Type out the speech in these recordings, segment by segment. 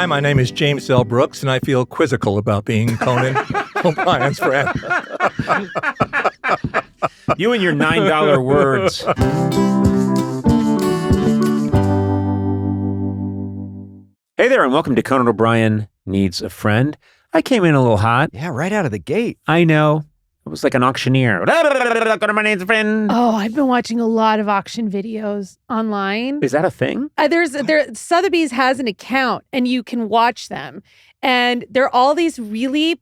Hi, my name is James L. Brooks, and I feel quizzical about being Conan O'Brien's friend. You and your $9 words. Hey there, and welcome to Conan O'Brien Needs a Friend. I came in a little hot. Yeah, right out of the gate. I know. It was like an auctioneer. Conan O'Brien Needs a Friend. Oh, I've been watching a lot of auction videos online. Is that a thing? Sotheby's has an account, and you can watch them. And there are all these really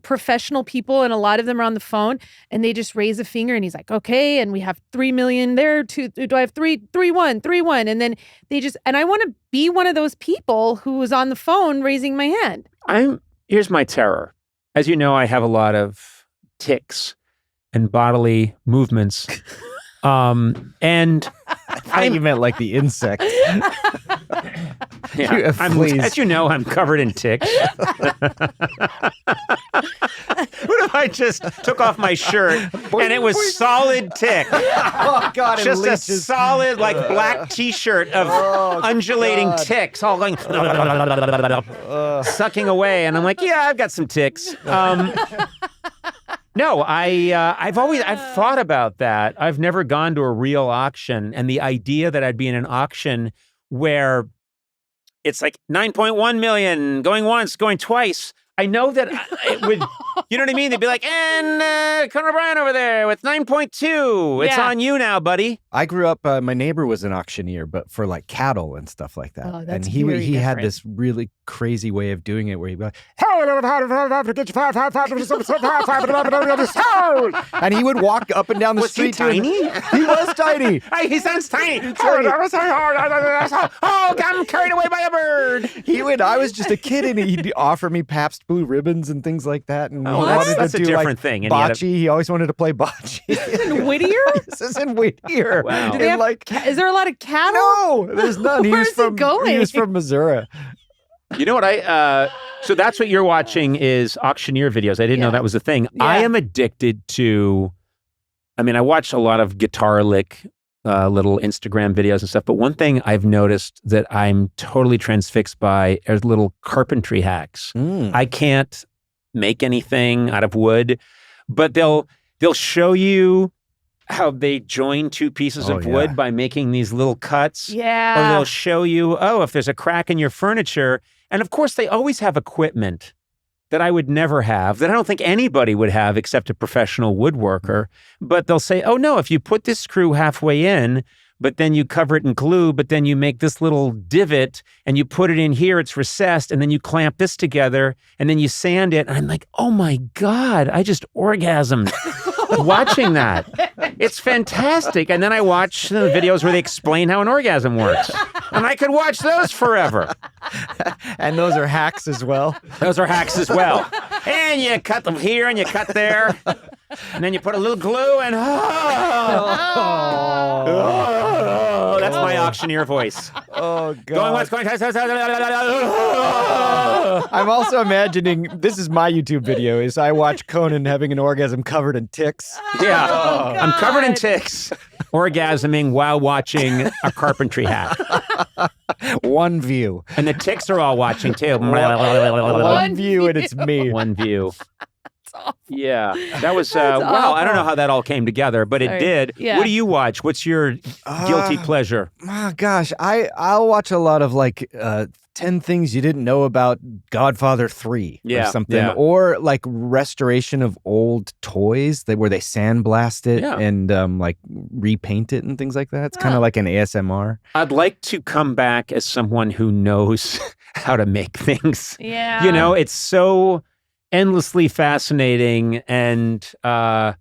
professional people, and a lot of them are on the phone, and they just raise a finger, and he's like, okay, and we have 3 million there. Do I have 3-1? And then and I want to be one of those people who was on the phone raising my hand. Here's my terror. As you know, I have a lot of tics and bodily movements. And I thought you meant like the insect. Yeah, as you know, I'm covered in ticks. What if I just took off my shirt and it was solid tick? Oh, God. Just a solid, black T-shirt of undulating ticks, all going sucking away. And I'm like, yeah, I've got some ticks. No, I've thought about that. I've never gone to a real auction, and the idea that I'd be in an auction where it's like 9.1 million, going once, going twice. I know that it would, you know what I mean? They'd be like, and Conan O'Brien over there with 9.2. It's on you now, buddy. I grew up, my neighbor was an auctioneer, but for cattle and stuff like that. Oh, that's and he very had different. this really crazy way of doing it where he'd be like, and he would walk up and down the street. Was he tiny? He was tiny. He sounds tiny. Oh, I'm carried away by a bird. I was just a kid, and he'd offer me Pabst Blue ribbons and things like that. And that's a different thing. And bocce. He always wanted to play bocce. In Whittier? This is in Whittier. Wow. Do they have, is there a lot of cattle? No, there's none. Where's he going? He was from Missouri. You know what so that's what you're watching is auctioneer videos. I didn't know that was a thing. Yeah. I am addicted to, I watch a lot of guitar lick, little Instagram videos and stuff. But one thing I've noticed that I'm totally transfixed by are little carpentry hacks. I can't make anything out of wood, but they'll show you how they join two pieces of wood by making these little cuts. Yeah. Or they'll show you, if there's a crack in your furniture. And of course, they always have equipment that I would never have, that I don't think anybody would have except a professional woodworker. But they'll say, oh no, if you put this screw halfway in, but then you cover it in glue, but then you make this little divot and you put it in here, it's recessed, and then you clamp this together and then you sand it. And I'm like, oh my God, I just orgasmed watching that. It's fantastic. And then I watch the videos where they explain how an orgasm works. And I could watch those forever. And those are hacks as well. Those are hacks as well. And you cut them here and you cut there. And then you put a little glue and that's my auctioneer voice. Oh, God. Going once, going twice. I'm also imagining, this is my YouTube video, is I watch Conan having an orgasm covered in ticks. Yeah. Oh, I'm covered in ticks, orgasming while watching a carpentry hack. One view. And the ticks are all watching too. One view, and it's me. One view. Yeah, that was, wow, I don't know how that all came together, but it did. Yeah. What do you watch? What's your guilty pleasure? Oh, gosh, I'll watch a lot of 10 things you didn't know about Godfather 3 or something. Yeah. Or restoration of old toys where they sandblast it and repaint it and things like that. It's kind of like an ASMR. I'd like to come back as someone who knows how to make things. Yeah. You know, it's so endlessly fascinating, and I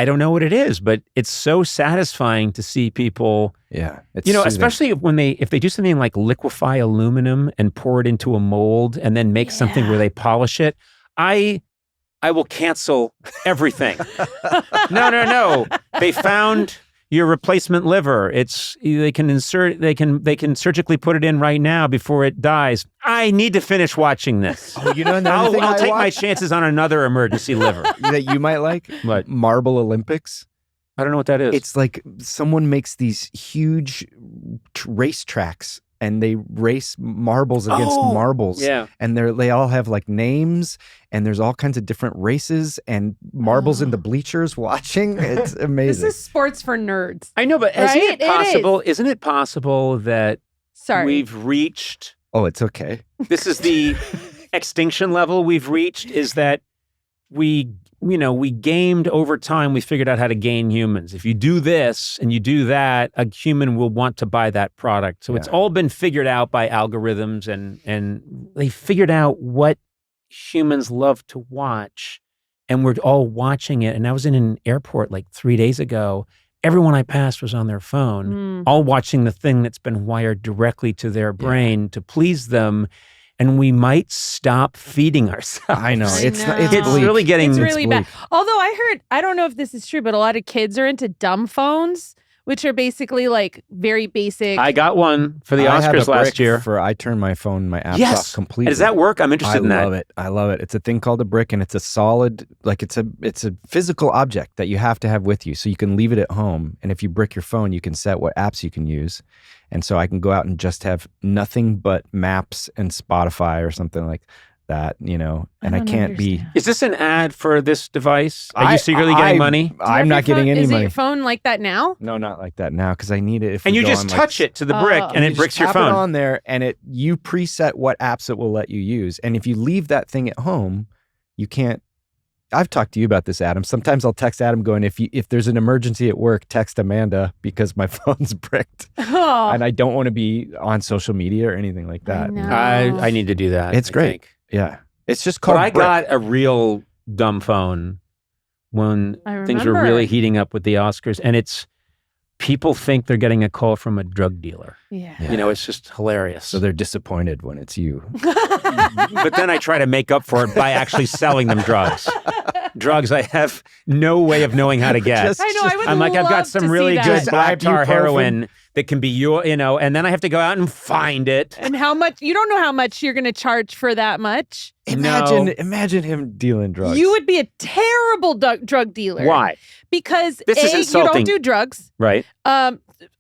don't know what it is, but it's so satisfying to see people. Yeah, it's you know, soothing. especially if they do something like liquefy aluminum and pour it into a mold and then make something where they polish it. I will cancel everything. No. They found your replacement liver. They can surgically put it in right now before it dies. I need to finish watching this. Oh, you know another thing I'll take my chances on another emergency liver. that you might like? What? Marble Olympics. I don't know what that is. It's like someone makes these huge race tracks, and they race marbles against marbles. Yeah. And they all have like names, and there's all kinds of different races and marbles in the bleachers watching. It's amazing. This is sports for nerds. I know, but Right? isn't it possible? Isn't it possible that Sorry. we've reached? Oh, it's okay. This is the extinction level we've reached. Is that we gamed over time. We figured out how to gain humans. If you do this and you do that, a human will want to buy that product. So it's all been figured out by algorithms, and they figured out what humans love to watch, and we're all watching it. And I was in an airport like 3 days ago. Everyone I passed was on their phone, all watching the thing that's been wired directly to their brain to please them. And we might stop feeding ourselves. I know. It's really getting... It's really bad. Although I don't know if this is true, but a lot of kids are into dumb phones, which are basically like very basic. I got one for the Oscars last year. I turned my apps off completely. Does that work? I'm interested in that. I love it. It's a thing called a brick, and it's a solid, like it's a physical object that you have to have with you. So you can leave it at home. And if you brick your phone, you can set what apps you can use. And so I can go out and just have nothing but maps and Spotify or something like that, and I can't be. Is this an ad for this device? Are you secretly getting money? I'm not getting any money. Is your phone like that now? No, not like that now, because I need it. And you just touch it to the brick, and it bricks your phone. Tap it on there, and you preset what apps it will let you use. And if you leave that thing at home, you can't. I've talked to you about this, Adam. Sometimes I'll text Adam going, if there's an emergency at work, text Amanda because my phone's bricked. Oh. And I don't want to be on social media or anything like that. I need to do that. It's great. Yeah. It's just called brick. Got a real dumb phone when things were really heating up with the Oscars. And people think they're getting a call from a drug dealer. Yeah. It's just hilarious. So they're disappointed when it's you. But then I try to make up for it by actually selling them drugs. Drugs I have no way of knowing how to get. I'm like, I've got some really good black tar heroin that can be and then I have to go out and find it. And how much? You don't know how much you're going to charge for that much. Imagine him dealing drugs. You would be a terrible drug dealer. Why? Because this is insulting. You don't do drugs. Right.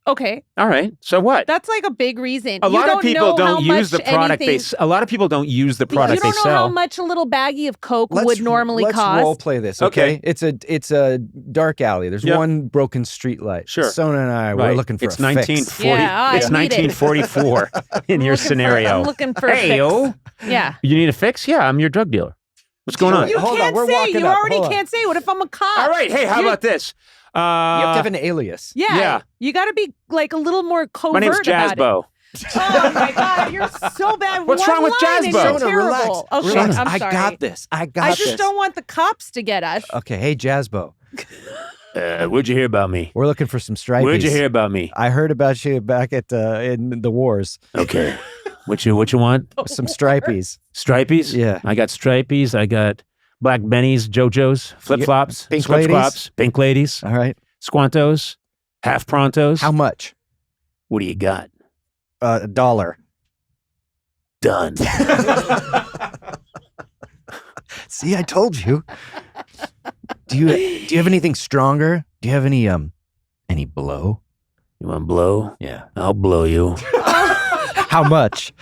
Okay. All right. So what? That's like a big reason. A lot of people don't use the product a lot of people don't use the product they sell. You don't know how much a little baggie of Coke would normally cost. Let's role play this, okay? It's a dark alley. There's one broken street light. Sure. Sona and I, we're looking for a fix. It's 1944 in your scenario. I'm looking for a fix. Yeah. You need a fix? Yeah, I'm your drug dealer. What's going on? You can't say. You already can't say. What if I'm a cop? All right. Hey, how about this? You have to have an alias. Yeah. You got to be like a little more covert. My name's Jazzbo. Oh my God, you're so bad. What's wrong with Jazzbo? Sona, relax. Okay, relax. I'm sorry. I got this. I just don't want the cops to get us. Okay, hey Jazzbo. Where'd you hear about me? We're looking for some stripies. Where'd you hear about me? I heard about you back at in the wars. Okay. What you want? Some stripies. Stripies? Yeah. I got stripies. I got black bennies, JoJo's, flip-flops, pink scrub ladies. Squaps, pink ladies. All right. Squantos, half prontos. How much? What do you got? $1. Done. See, I told you. Do you have anything stronger? Do you have any blow? You want blow? Yeah. I'll blow you. How much?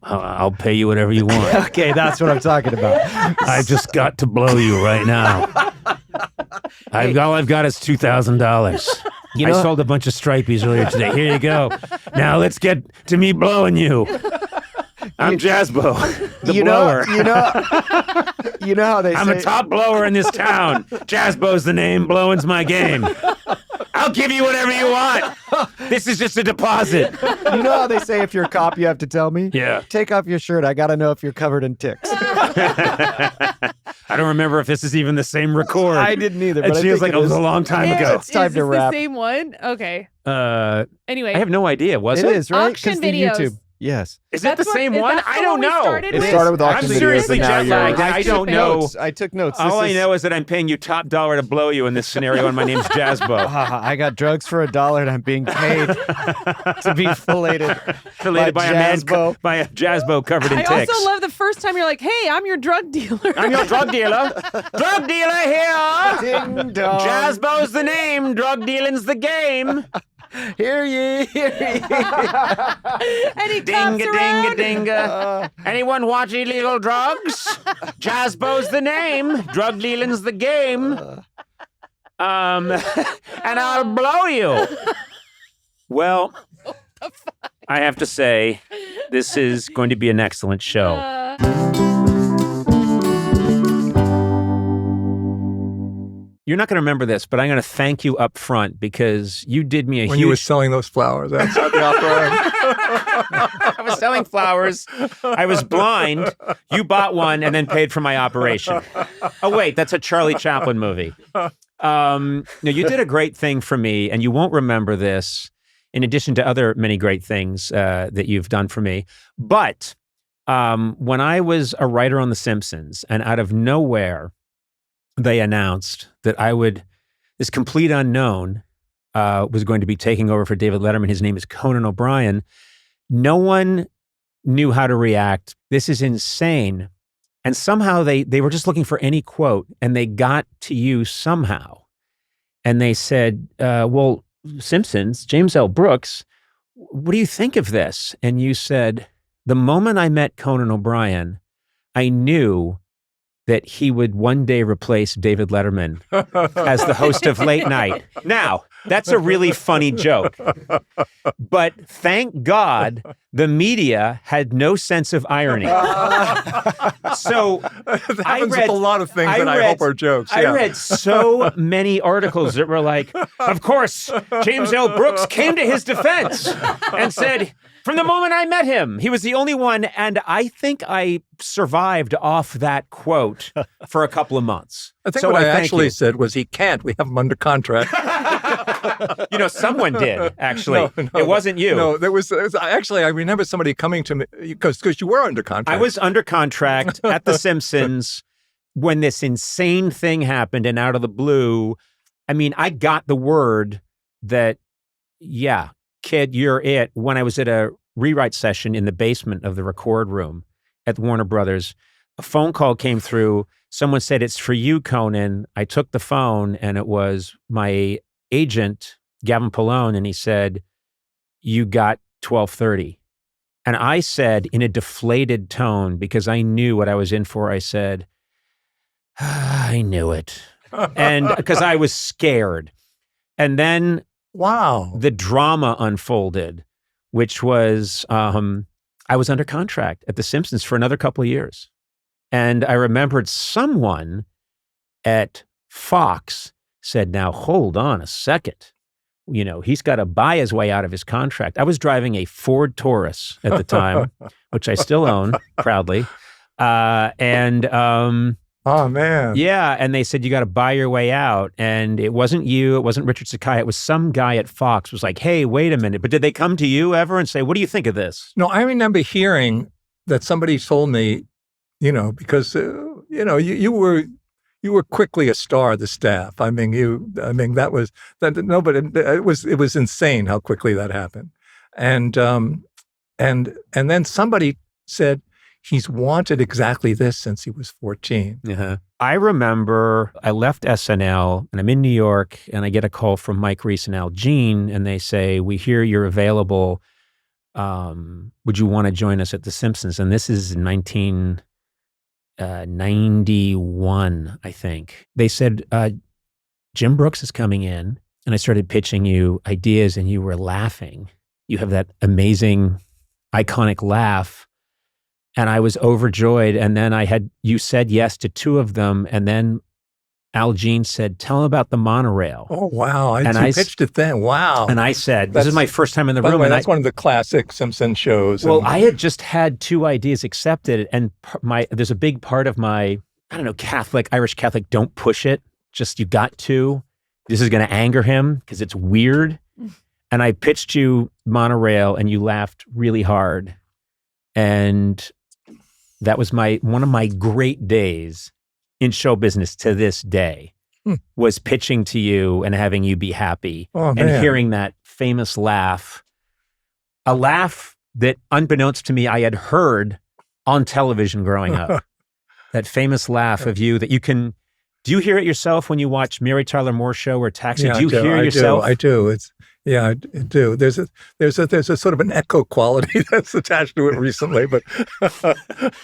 I'll pay you whatever you want. Okay, that's what I'm talking about. I just got to blow you right now. All I've got is $2,000. I sold a bunch of stripies earlier today. Here you go. Now let's get to me blowing you. I'm Jazzbo, the blower. You know how they say... I'm a top blower in this town. Jazzbo's the name, blowing's my game. I'll give you whatever you want. This is just a deposit. You know how they say if you're a cop, you have to tell me? Yeah. Take off your shirt. I got to know if you're covered in ticks. I don't remember if this is even the same record. I didn't either. It feels like it was a long time ago. It's time to wrap. Is this the same one? Okay. Anyway. I have no idea. Was it? It is, right? Auction videos. YouTube. Yes. Is it the same one? I don't know. It started with auction videos. I'm seriously jet lagged. I don't know. I took notes. All I know is that I'm paying you top dollar to blow you in this scenario, and my name's Jazzbo. I got drugs for $1, and I'm being paid to be filleted by a Jazzbo covered in ticks. I also love the first time you're like, "Hey, I'm your drug dealer." I'm your drug dealer. Drug dealer here. Ding dong. Jazzbo's the name. Drug dealing's the game. Hear ye, hear ye. Any cops Dinga, around? dinga, dinga. Anyone watch illegal drugs? Jazzbo's the name. Drug dealing's the game. And I'll blow you. Well, I have to say, this is going to be an excellent show. You're not going to remember this, but I'm going to thank you up front because you did me a When huge... you were selling those flowers outside the opera. I was selling flowers. I was blind. You bought one and then paid for my operation. Oh, wait, that's a Charlie Chaplin movie. No, you did a great thing for me, and you won't remember this, in addition to other many great things that you've done for me. But when I was a writer on The Simpsons, and out of nowhere, they announced that this complete unknown was going to be taking over for David Letterman. His name is Conan O'Brien. No one knew how to react. This is insane. And somehow they were just looking for any quote, and they got to you somehow. And they said, well, Simpsons, James L. Brooks, what do you think of this? And you said, the moment I met Conan O'Brien, I knew that he would one day replace David Letterman as the host of Late Night. Now, that's a really funny joke. But thank God the media had no sense of irony. So It happens with a lot of things that I hope are jokes. I read so many articles that were like, of course, James L. Brooks came to his defense and said, from the moment I met him, he was the only one. And I think I survived off that quote for a couple of months. I think so what I thank actually you. said was he can't. We have him under contract. Someone did, actually. No, it wasn't you. No, there was actually, I remember somebody coming to me, because you were under contract. I was under contract at The Simpsons when this insane thing happened, and out of the blue, I mean, I got the word that, yeah, kid, you're it. When I was at a rewrite session in the basement of the record room at Warner Brothers, a phone call came through. Someone said, it's for you, Conan. I took the phone, and it was my agent, Gavin Pallone, and he said, you got 12:30. And I said, in a deflated tone, because I knew what I was in for, I said, I knew it. And because I was scared. And then Wow. the drama unfolded, which was I was under contract at The Simpsons for another couple of years. And I remembered someone at Fox said, now hold on a second. He's got to buy his way out of his contract. I was driving a Ford Taurus at the time, which I still own proudly. Oh, man. Yeah, and they said, you got to buy your way out. And it wasn't you, it wasn't Richard Sakai, it was some guy at Fox was like, hey, wait a minute. But did they come to you ever and say, what do you think of this? No, I remember hearing that somebody told me, because, you were quickly a star of the staff. It was insane how quickly that happened. And then somebody said, he's wanted exactly this since he was 14. Uh-huh. I remember I left SNL and I'm in New York and I get a call from Mike Reese and Al Jean and they say, we hear you're available. Would you want to join us at The Simpsons? And this is 1991, I think. They said, Jim Brooks is coming in. And I started pitching you ideas and you were laughing. You have that amazing, iconic laugh. And I was overjoyed. And then you said yes to two of them. And then Al Jean said, tell him about the monorail. Oh, wow. And I pitched it then. Wow. And I said, this is my first time in the By the room. way, And that's one of the classic Simpson shows. Well, I had just had two ideas accepted. And there's a big part of my, Irish Catholic, don't push it. Just you got to. This is going to anger him because it's weird. And I pitched you monorail and you laughed really hard. And that was one of my great days in show business to this day, was pitching to you and having you be happy and hearing that famous laugh, a laugh that unbeknownst to me, I had heard on television growing up, that famous laugh of you that you can, do you hear it yourself when you watch Mary Tyler Moore Show or Taxi? Yeah, do you hear yourself? I do. Yeah, I do. There's a sort of an echo quality that's attached to it recently, but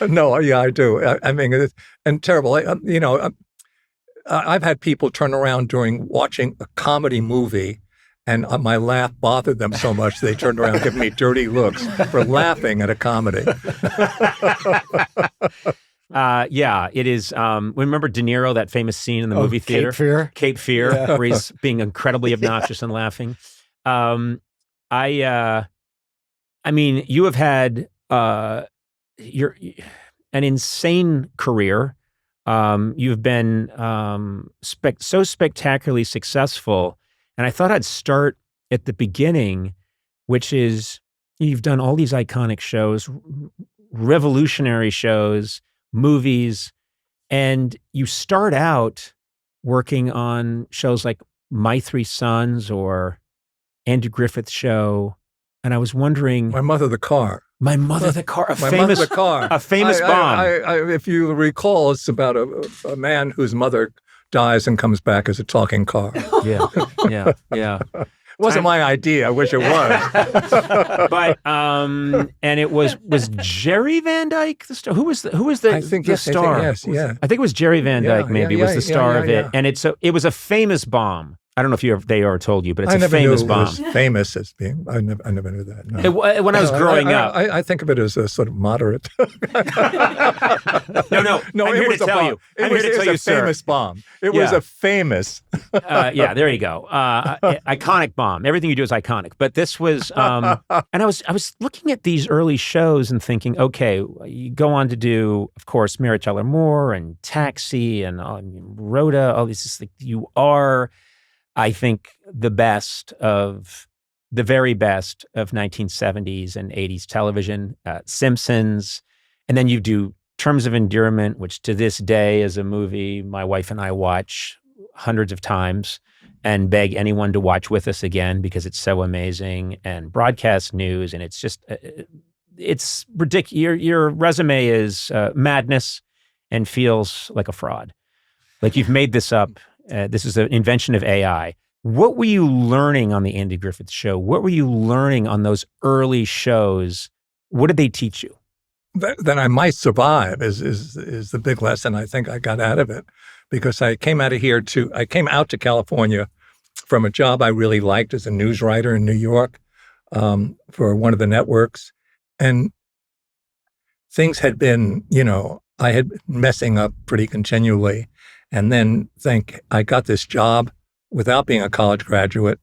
no, yeah, I do. I mean, and terrible. I've had people turn around during watching a comedy movie, and my laugh bothered them so much they turned around giving me dirty looks for laughing at a comedy. Yeah, it is. Remember De Niro, that famous scene in the movie theater? Cape Fear? Cape Fear, where he's being incredibly obnoxious and laughing. I mean, you have had an insane career. You've been so spectacularly successful. And I thought I'd start at the beginning, which is you've done all these iconic shows, revolutionary shows, movies, and you start out working on shows like My Three Sons or Andy Griffith's Show. And I was wondering... My Mother the Car. My Mother the Car. My Mother the Car. A famous bomb. If you recall, it's about a man whose mother dies and comes back as a talking car. Yeah. It wasn't my idea. I wish it was. But and it was Jerry Van Dyke the star? Who was the I think, the yes, star? I think, yes, yeah. I think it was Jerry Van Dyke. Maybe was the star of it, yeah. and it was a famous bomb. I don't know if they ever told you, but it's I a never famous knew bomb. it was famous as being. I never knew that. No. When I was growing up, I think of it as a sort of moderate. No. No, I'm here to tell you. I'm here to tell you, sir. Famous bomb. It was a famous. Yeah, there you go. Iconic bomb. Everything you do is iconic. But this was, and I was looking at these early shows and thinking, okay, you go on to do, of course, Mary Tyler Moore and Taxi and Rhoda. All these, like, you are, I think, the very best of 1970s and 80s television. Simpsons, and then you do Terms of Endearment, which to this day is a movie my wife and I watch hundreds of times and beg anyone to watch with us again because it's so amazing, and Broadcast News, and it's just, it's ridiculous. Your resume is madness and feels like a fraud. Like you've made this up. This is an invention of AI. What were you learning on the Andy Griffith Show? What were you learning on those early shows? What did they teach you? That I might survive is the big lesson I think I got out of it, because I came out to California from a job I really liked as a news writer in New York for one of the networks, and things had been, I had been messing up pretty continually, and then I got this job without being a college graduate.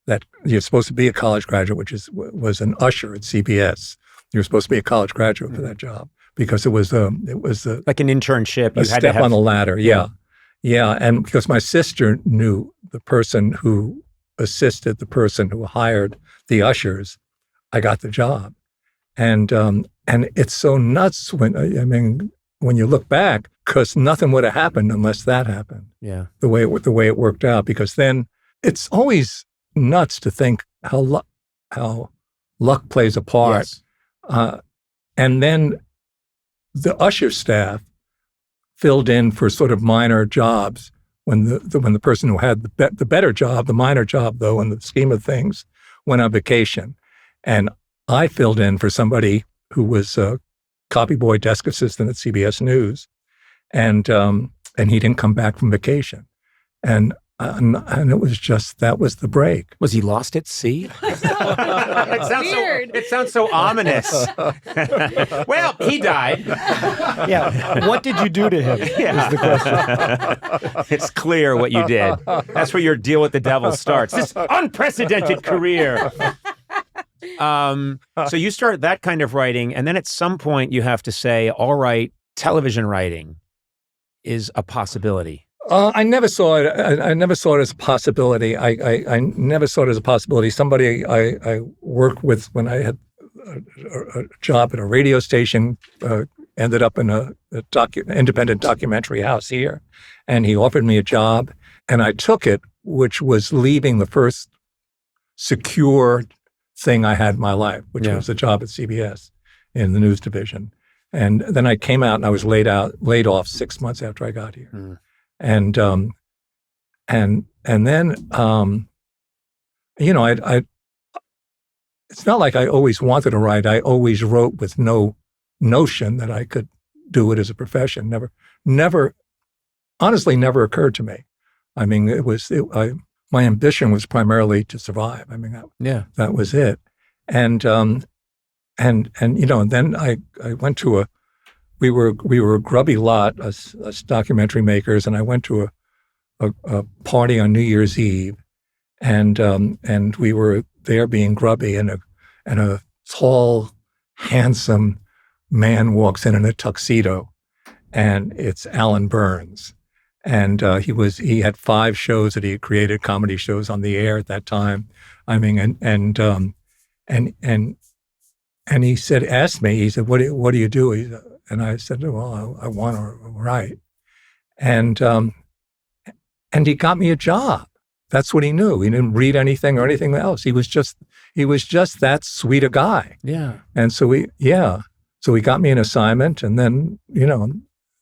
That you're supposed to be a college graduate, which was an usher at CBS. You're supposed to be a college graduate for that job because it was like an internship. You had to have on the ladder. Yeah. And because my sister knew the person who assisted the person who hired the ushers, I got the job. And it's so nuts when you look back, because nothing would have happened unless that happened. Yeah. The way it worked out, because then it's always nuts to think how luck plays a part. Yes. And then the usher staff filled in for sort of minor jobs when the person who had the better job, the minor job though, in the scheme of things, went on vacation. And I filled in for somebody who was a copy boy desk assistant at CBS News. And he didn't come back from vacation. And it was just, that was the break. Was he lost at sea? It sounds so ominous. Well, he died. Yeah. What did you do to him? Yeah. Is the question. It's clear what you did. That's where your deal with the devil starts. This unprecedented career. So you start that kind of writing, and then at some point you have to say, all right, television writing is a possibility. I never saw it. I never saw it as a possibility. I never saw it as a possibility. Somebody I worked with when I had a job at a radio station ended up in a independent documentary house here, and he offered me a job, and I took it, which was leaving the first secure thing I had in my life, which was a job at CBS in the news division. And then I came out and I was laid off 6 months after I got here. And then it's not like I always wanted to write. I always wrote with no notion that I could do it as a profession. Honestly, never occurred to me. I mean, my ambition was primarily to survive. I mean, that was it. And then I went to we were a grubby lot, us documentary makers, and I went to a party on New Year's Eve, and we were there being grubby, and a tall, handsome man walks in a tuxedo, and it's Alan Burns. And he had 5 shows that he had created, comedy shows on the air at that time. I mean, and he asked me, he said, what do you do? And I said, well, I want to write. And he got me a job. That's what he knew. He didn't read anything or anything else. He was just that sweet a guy. Yeah. And so he got me an assignment, and then,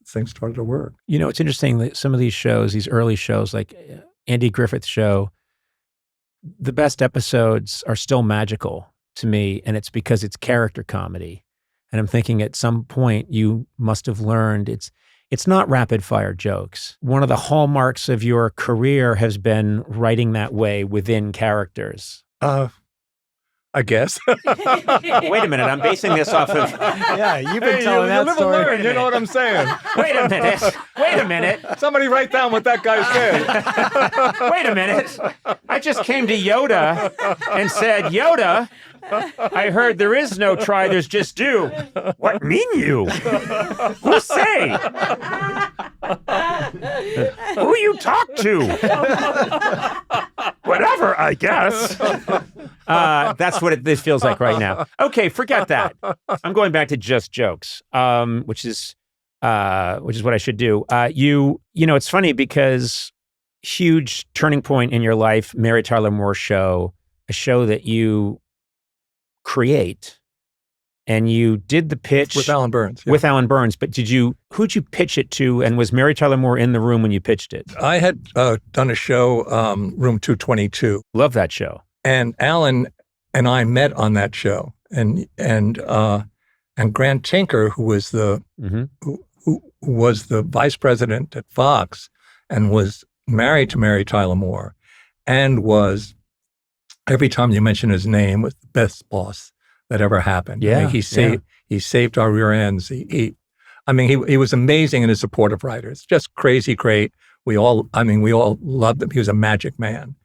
things started to work. It's interesting that some of these shows, these early shows, like Andy Griffith's show, the best episodes are still magical to me, and it's because it's character comedy. And I'm thinking at some point you must have learned it's not rapid fire jokes. One of the hallmarks of your career has been writing that way within characters. I guess. Wait a minute, I'm basing this off of... Yeah, you've been telling that story. Learn, you know what I'm saying? Wait a minute. Somebody write down what that guy said. Wait a minute. I just came to Yoda and said, Yoda, I heard there is no try, there's just do. What mean you? Who say? Who you talk to? Whatever, I guess. That's what this feels like right now. Okay, forget that. I'm going back to just jokes, which is what I should do. It's funny because huge turning point in your life, Mary Tyler Moore Show, a show that you create, and you did the pitch with Alan Burns. Yeah. With Alan Burns, but who'd you pitch it to, and was Mary Tyler Moore in the room when you pitched it? I had done a show, Room 222. Love that show. And Alan and I met on that show, and Grant Tinker, who was the who was the vice president at Fox, and was married to Mary Tyler Moore, and was, every time you mention his name, was the best boss that ever happened. Yeah, I mean, he saved our rear ends. He was amazing in his support of writers, just crazy great. We all loved him. He was a magic man.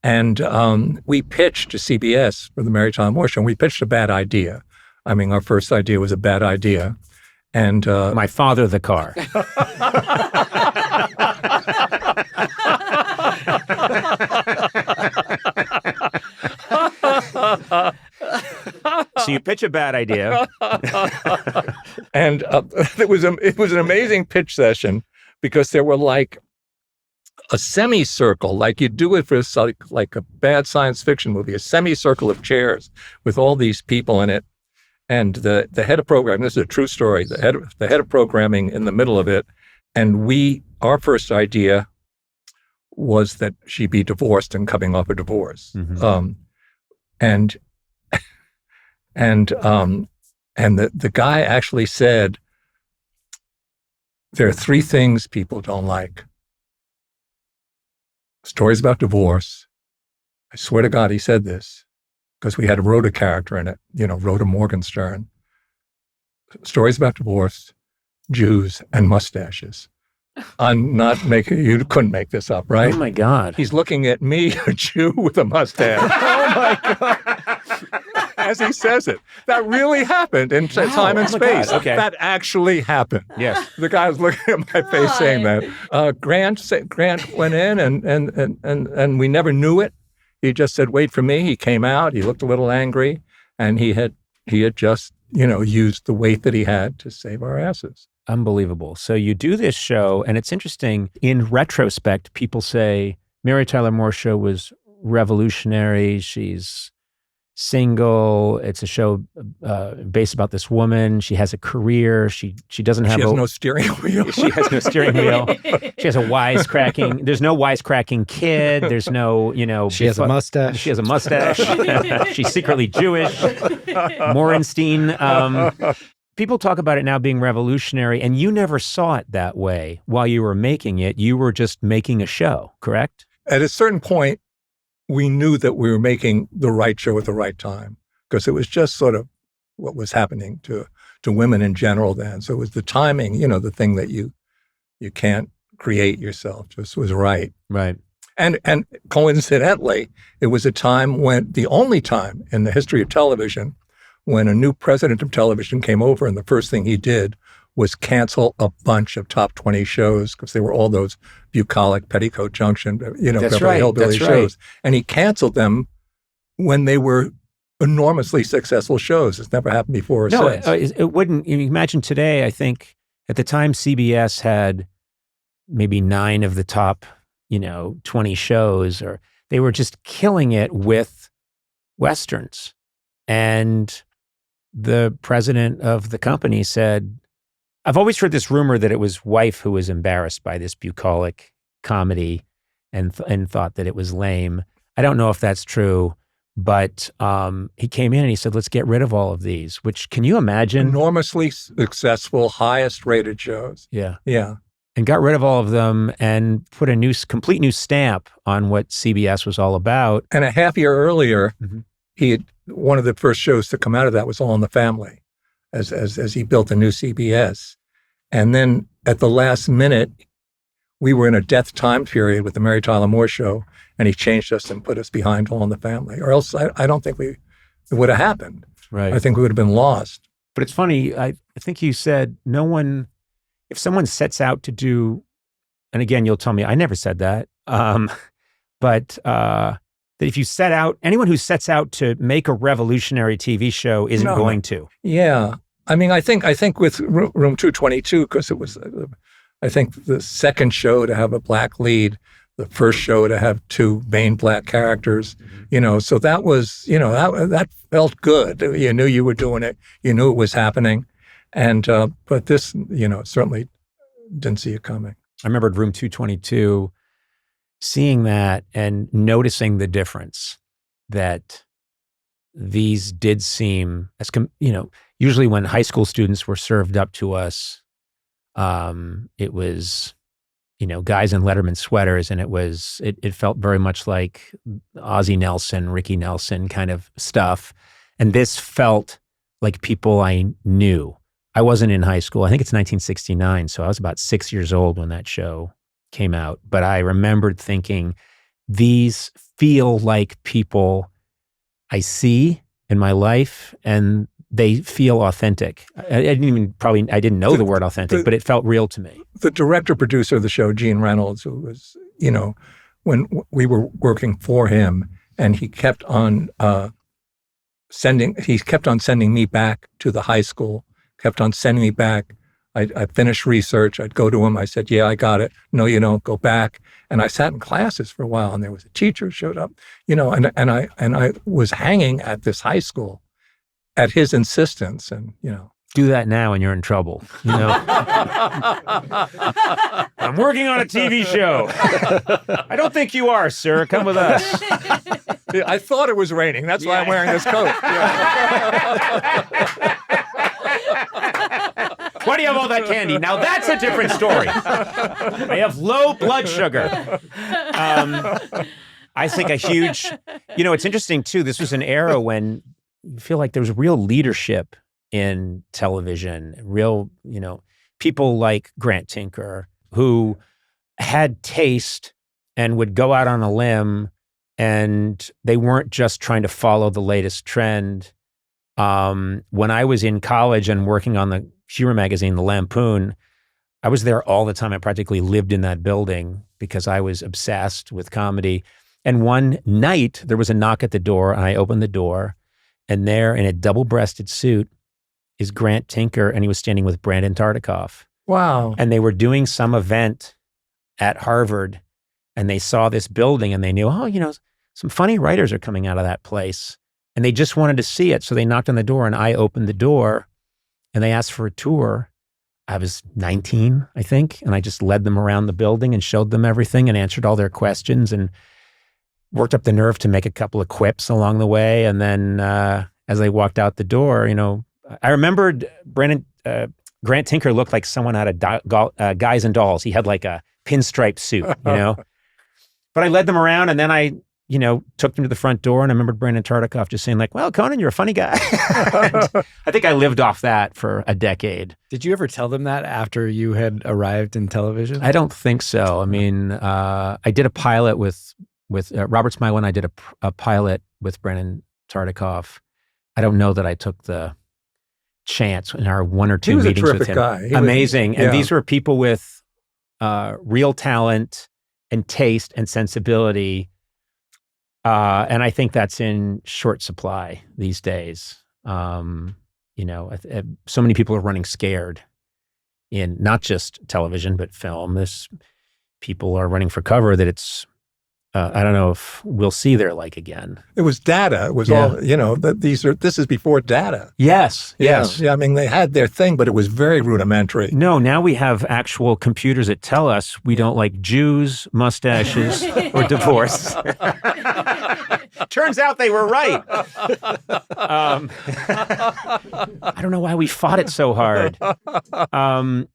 And we pitched to CBS for the Mary Tyler Moore Show, and we pitched a bad idea. I mean, our first idea was a bad idea. And My Father the Car. So you pitch a bad idea. And it was an amazing pitch session, because there were like a semicircle, like you do it for like a bad science fiction movie, a semicircle of chairs with all these people in it. And the head of programming, this is a true story, the head of programming in the middle of it. And our first idea was that she be divorced and coming off a divorce. Mm-hmm. And the guy actually said, there are 3 things people don't like. Stories about divorce. I swear to God, he said this, because we had a Rhoda character in it, Rhoda Morgenstern. Stories about divorce, Jews, and mustaches. I'm not making, you couldn't make this up, right? Oh my God. He's looking at me, a Jew with a mustache. Oh my God. As he says it. That really happened in time and space. Okay. That actually happened. Yes. The guy was looking at my face saying that. Grant went in and we never knew it. He just said, wait for me. He came out. He looked a little angry, and he had just, used the weight that he had to save our asses. Unbelievable. So you do this show, and it's interesting. In retrospect, people say Mary Tyler Moore Show was revolutionary. She's single. It's a show based about this woman. She has a career. She doesn't have. She has no steering wheel. She has no steering wheel. She has a wisecracking. There's no wisecracking kid. There's no, She has a mustache. She has a mustache. She's secretly Jewish. Morenstein. People talk about it now being revolutionary, and you never saw it that way while you were making it. You were just making a show, correct? At a certain point, we knew that we were making the right show at the right time, because it was just sort of what was happening to women in general then. So it was the timing, the thing that you can't create yourself, just was right. Right. And coincidentally, it was a time when, the only time in the history of television, when a new president of television came over, and the first thing he did was cancel a bunch of top 20 shows, because they were all those bucolic Petticoat Junction, Beverly Hillbilly shows. And he canceled them when they were enormously successful shows. It's never happened before or since. It wouldn't. You imagine today, I think at the time CBS had maybe 9 of the top, 20 shows, or they were just killing it with Westerns. And the president of the company said, I've always heard this rumor that it was wife who was embarrassed by this bucolic comedy and thought that it was lame. I don't know if that's true, but he came in and he said, let's get rid of all of these, which, can you imagine? Enormously successful, highest rated shows. Yeah. Yeah. And got rid of all of them and put a complete new stamp on what CBS was all about. And a half year earlier, one of the first shows to come out of that was All in the Family, as he built a new CBS. And then at the last minute, we were in a death time period with the Mary Tyler Moore Show, and he changed us and put us behind All in the Family. Or else I don't think it would have happened. Right. I think we would have been lost. But it's funny, I think you said if someone sets out to do, and again, you'll tell me, I never said that, but that if you anyone who sets out to make a revolutionary TV show isn't going to. Yeah. I mean, I think with Room 222, because it was, I think, the second show to have a black lead, the first show to have 2 main black characters, so that was, that felt good. You knew you were doing it. You knew it was happening. And, but this, certainly didn't see it coming. I remember at Room 222, seeing that and noticing the difference that these did seem, as usually when high school students were served up to us, it was, guys in Letterman sweaters, and it felt very much like Ozzie Nelson, Ricky Nelson kind of stuff. And this felt like people I knew. I wasn't in high school. I think it's 1969, so I was about 6 years old when that show came out. But I remembered thinking, these feel like people I see in my life, and they feel authentic. I didn't know the word authentic, but it felt real to me. The director-producer of the show, Gene Reynolds, who was, when we were working for him, and he kept on sending me back to the high school, kept on sending me back. I finished research. I'd go to him. I said, yeah, I got it. No, you don't. Go back. And I sat in classes for a while, and there was a teacher who showed up, and I was hanging at this high school at his insistence, and, Do that now and you're in trouble, I'm working on a TV show. I don't think you are, sir. Come with us. I thought it was raining. That's why I'm wearing this coat. Why do you have all that candy? Now that's a different story. I have low blood sugar. I think a huge, it's interesting too. This was an era when you feel like there was real leadership in television, real, people like Grant Tinker who had taste and would go out on a limb, and they weren't just trying to follow the latest trend. When I was in college and working on the humor magazine, The Lampoon, I was there all the time. I practically lived in that building because I was obsessed with comedy. And one night there was a knock at the door, and I opened the door, and there in a double-breasted suit is Grant Tinker, and he was standing with Brandon Tartikoff. Wow. And they were doing some event at Harvard, and they saw this building, and they knew, some funny writers are coming out of that place. and they just wanted to see it. So they knocked on the door and I opened the door and they asked for a tour. I was 19, I think, and I just led them around the building and showed them everything and answered all their questions and worked up the nerve to make a couple of quips along the way. And then as they walked out the door, I remembered Grant Tinker looked like someone out of Guys and Dolls. He had like a pinstripe suit, But I led them around and then I took them to the front door, and I remembered Brandon Tartikoff just saying like, well, Conan, you're a funny guy. I think I lived off that for a decade. Did you ever tell them that after you had arrived in television? I don't think so. I mean, I did a pilot with Robert Smiley, and I did a pilot with Brandon Tartikoff. I don't know that I took the chance in our one or two meetings with him. He was a terrific guy. Amazing. And these were people with real talent and taste and sensibility. And I think that's in short supply these days. So many people are running scared in not just television, but film. People are running for cover that it's, I don't know if we'll see their like again. It was data. It was all, this is before data. Yes. Yeah. I mean, they had their thing, but it was very rudimentary. No, now we have actual computers that tell us we don't like Jews, mustaches, or divorce. Turns out they were right. I don't know why we fought it so hard. I'm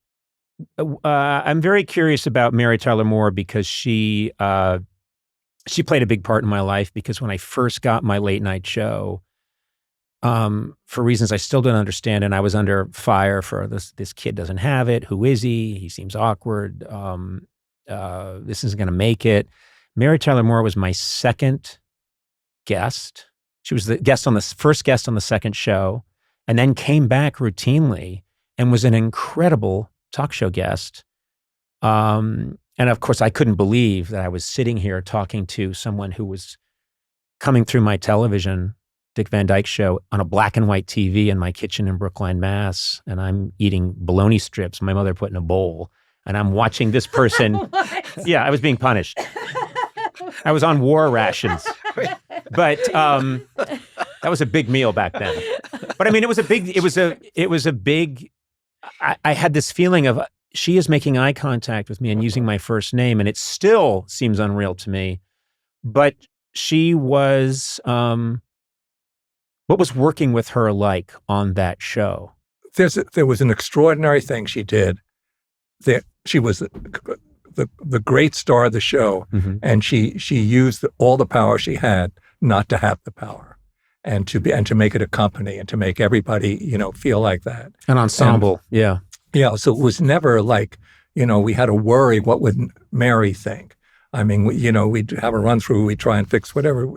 very curious about Mary Tyler Moore because she played a big part in my life, because when I first got my late night show, for reasons I still don't understand, and I was under fire for this kid doesn't have it. Who is he? He seems awkward. This isn't going to make it. Mary Tyler Moore was my second guest. She was the first guest on the second show, and then came back routinely and was an incredible talk show guest. And of course, I couldn't believe that I was sitting here talking to someone who was coming through my television, Dick Van Dyke Show, on a black and white TV in my kitchen in Brookline, Mass. And I'm eating bologna strips my mother put in a bowl. And I'm watching this person. Yeah, I was being punished. I was on war rations. But that was a big meal back then. But I mean, I had this feeling of, she is making eye contact with me and using my first name, and it still seems unreal to me. But she was, what was working with her like on that show? There was an extraordinary thing she did. She was the great star of the show, and she used all the power she had not to have the power, and to make it a company and to make everybody feel like that. An ensemble, yeah. Yeah, so it was never like, we had to worry what would Mary think. I mean, we'd have a run through, we'd try and fix whatever,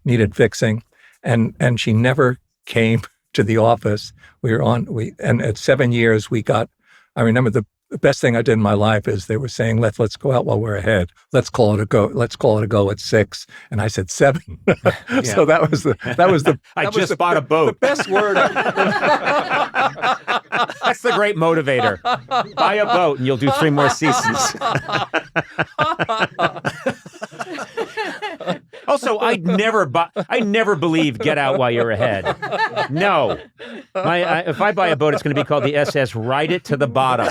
needed fixing. And she never came to the office. And at 7 years I remember the best thing I did in my life is they were saying, let's go out while we're ahead. Let's call it a go at 6. And I said 7. So that was the I just bought a boat. The best word. That's the great motivator. Buy a boat and you'll do 3 more seasons. Also, I never believed get out while you're ahead. No. If I buy a boat, it's going to be called the SS Ride It to the Bottom.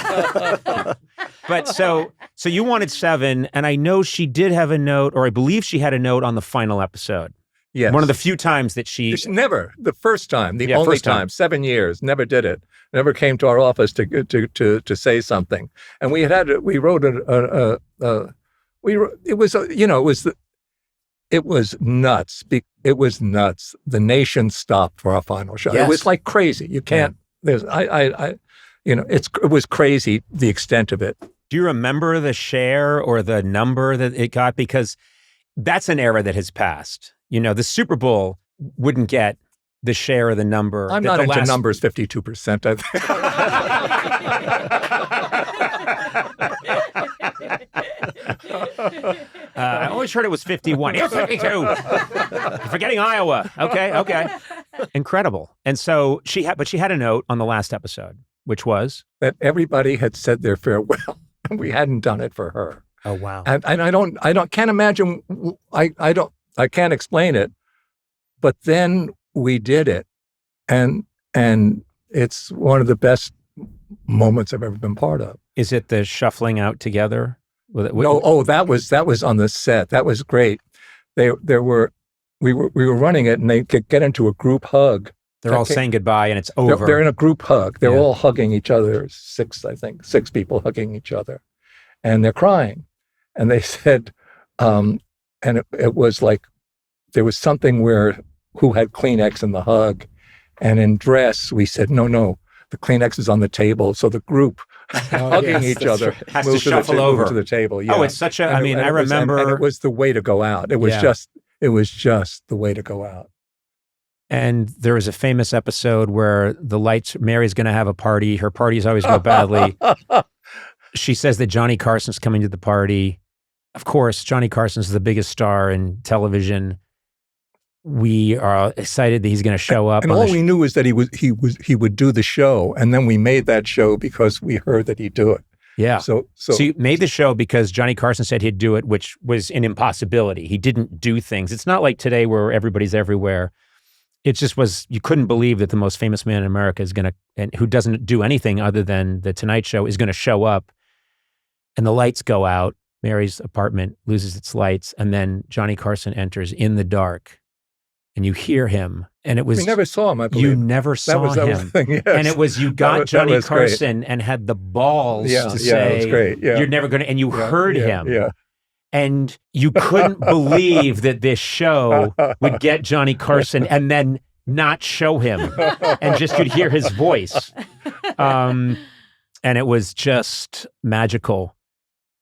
But so you wanted 7, and I know she did have a note, or I believe she had a note on the final episode. Yes. One of the few times that she never, the first time, the only time, 7 yeyears, never did it. Never came to our office to say something. And it was nuts. It was nuts. The nation stopped for our final show. Yes. It was like crazy. You can't, it was crazy, the extent of it. Do you remember the share or the number that it got? Because that's an era that has passed. The Super Bowl wouldn't get the share or the number. I'm not into numbers, 52%, I think. I always heard it was 51. Here's 52. You're forgetting Iowa. Okay. Incredible. And so she had a note on the last episode, which was? That everybody had said their farewell, and we hadn't done it for her. Oh, wow. And I can't imagine, I can't explain it, but then we did it, and it's one of the best moments I've ever been part of. Is it the shuffling out together? No, that was on the set. That was great. We were running it, and they could get into a group hug. They're all saying goodbye, and it's over. They're in a group hug. They're all hugging each other. Six people hugging each other, and they're crying. And they said, and it was like there was something where who had Kleenex in the hug, and in dress we said no. The Kleenex is on the table, so the group hugging each other has to shuffle over to the table. Yeah. Oh, it's such a. I remember, and it was the way to go out. It was just the way to go out. And there is a famous episode where Mary's going to have a party. Her parties always go badly. She says that Johnny Carson's coming to the party. Of course, Johnny Carson's the biggest star in television. We are excited that he's going to show up. And all we knew was that he would do the show, and then we made that show because we heard that he'd do it. Yeah. So you made the show because Johnny Carson said he'd do it, which was an impossibility. He didn't do things. It's not like today where everybody's everywhere. It just was, you couldn't believe that the most famous man in America is going to, and who doesn't do anything other than The Tonight Show, is going to show up, and the lights go out. Mary's apartment loses its lights, and then Johnny Carson enters in the dark. And you hear him, and it was... We never saw him, I believe. You never saw him. That was the thing, yes. And it was, you got Johnny Carson and had the balls to say, it was great. Yeah. You're never going to... And you heard him. Yeah. And you couldn't believe that this show would get Johnny Carson and then not show him. And just you'd hear his voice. And it was just magical.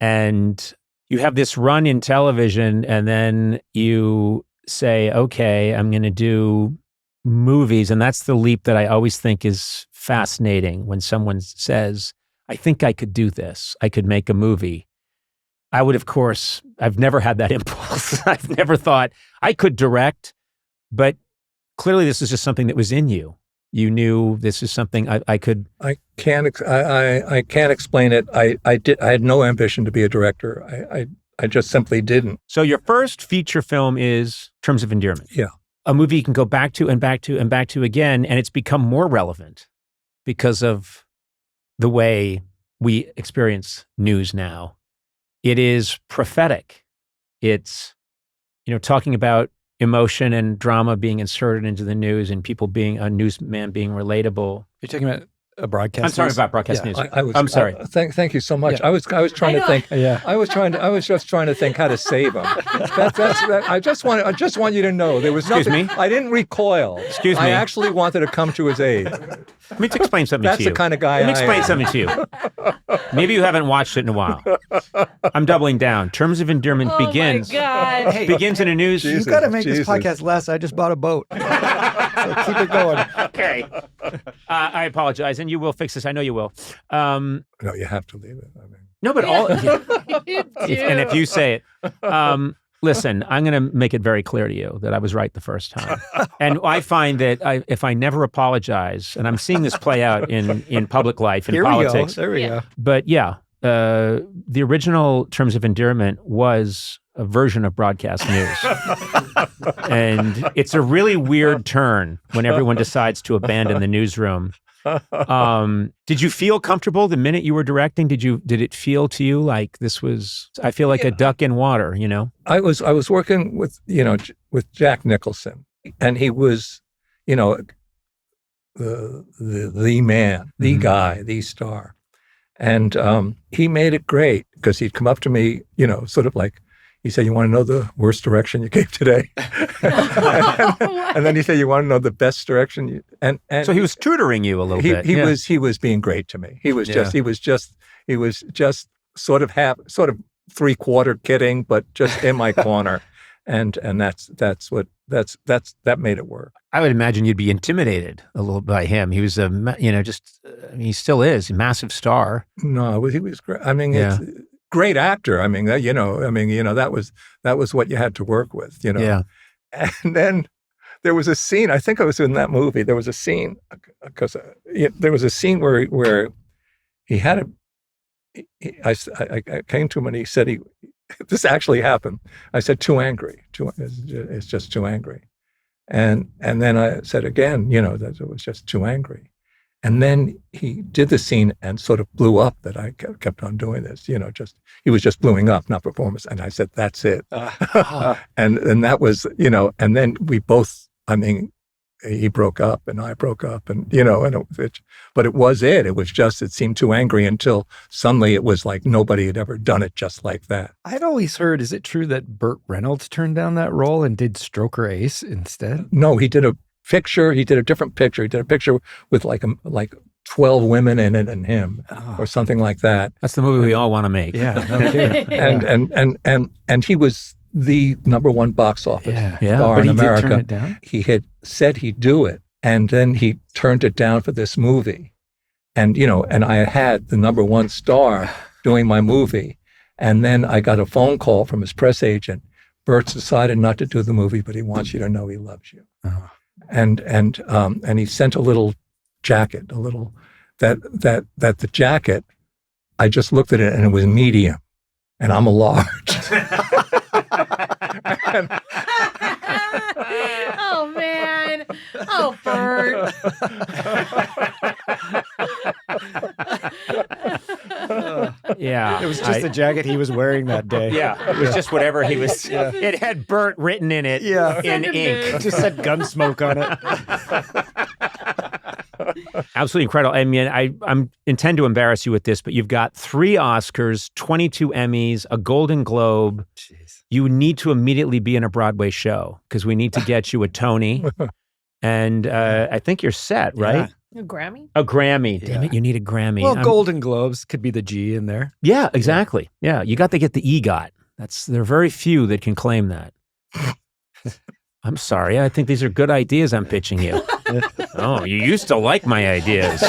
And you have this run in television, and then you say, okay, I'm going to do movies. And that's the leap that I always think is fascinating when someone says, I think I could do this. I could make a movie. I would, of course, I've never had that impulse. I've never thought I could direct, but clearly this is just something that was in you. You knew this is something I could. I can't explain it. I had no ambition to be a director. I just simply didn't. So your first feature film is Terms of Endearment. Yeah. A movie you can go back to and back to and back to again, and it's become more relevant because of the way we experience news now. It is prophetic. It's, talking about emotion and drama being inserted into the news and people being, a newsman being relatable. You're talking about a broadcast I'm sorry news? about broadcast news. I'm sorry. Thank you so much. Yeah. I was trying to think. Yeah. I was just trying to think how to save him. I just want you to know there was Excuse nothing. me? I didn't recoil. Excuse me? I actually wanted to come to his aid. Let me explain something That's to you. the kind of guy Let me I explain am. something to you. Maybe you haven't watched it in a while. I'm doubling down. Terms of Endearment begins Oh my God. begins in a news. Jesus. You got to make Jesus. this podcast less. I just bought a boat. So keep it going. Okay. I apologize, and you will fix this. I know you will. No, you have to leave it. No, but all. You If do. you say it. Listen, I'm going to make it very clear to you that I was right the first time. And I find that if I never apologize, and I'm seeing this play out in public life, in Here politics. we go. There we Yeah. go. But yeah, the original Terms of Endearment was a version of broadcast news. And it's a really weird turn when everyone decides to abandon the newsroom. Did you feel comfortable the minute you were directing? Did it feel to you like this was, I feel like a duck in water, I was working with with Jack Nicholson, and he was, the man, the guy, the star, and he made it great because he'd come up to me, sort of like. He said, "You want to know the worst direction you gave today?" and then he said, "You want to know the best direction?" And So he was tutoring you a little bit. He was being great to me. He was just sort of 3/4 kidding, but just in my corner, and that made it work. I would imagine you'd be intimidated a little by him. He was he still is a massive star. No, he was great. I mean, Yeah. it's great actor. I mean, that was what you had to work with. Yeah. And then there was a scene. I think I was in that movie. There was a scene because there was a scene where he had I came to him and he said this actually happened. I said, "Too angry. It's just too angry." And then I said again, that it was just too angry. And then he did the scene and sort of blew up that I kept on doing this, he was just blowing up, not performance. And I said, that's it. And that was, and then we both, he broke up and I broke up and, but it was it. It was just, it seemed too angry until suddenly it was like nobody had ever done it just like that. I'd always heard, is it true that Burt Reynolds turned down that role and did Stroker Ace instead? No, he did a picture. He did a different picture. He did a picture with like 12 women in it and him or something like that. That's the movie we all want to make. Yeah. Okay. And he was the #1 box office star but in America. Did turn it down? He had said he'd do it, and then he turned it down for this movie. And, and I had the #1 star doing my movie. And then I got a phone call from his press agent. Bert's decided not to do the movie, but he wants you to know he loves you. Oh. And he sent a little jacket, that the jacket, I just looked at it and it was medium, and I'm a large. Oh man! Oh, Bert. Yeah. It was just the jacket he was wearing that day. Yeah, it was just whatever he was. It had Bert written in it in ink. It just said Gunsmoke on it. Absolutely incredible. I mean, I intend to embarrass you with this, but you've got 3 Oscars, 22 Emmys, a Golden Globe. Jeez. You need to immediately be in a Broadway show because we need to get you a Tony. And I think you're set, right? A Grammy? A Grammy. Damn Yeah. it, you need a Grammy. Well, Golden Globes could be the G in there. Yeah, exactly. Yeah, you got to get the EGOT. There are very few that can claim that. I'm sorry. I think these are good ideas I'm pitching you. Oh, you used to like my ideas.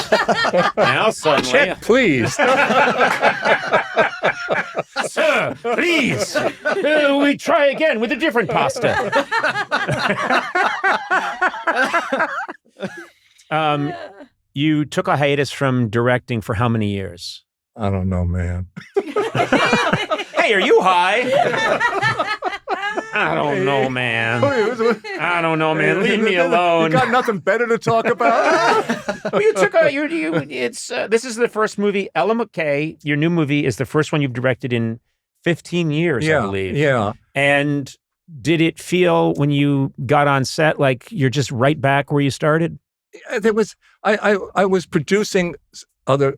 Now suddenly... Check, please. Sir, please. We try again with a different pasta. You took a hiatus from directing for how many years? I don't know, man. Hey, are you high? I don't know, man. I don't know, man. Leave me alone. You got nothing better to talk about? Well, you took this is the first movie, Ella McCay. Your new movie is the first one you've directed in 15 years, I believe. Yeah. And did it feel when you got on set like you're just right back where you started? There was I was producing other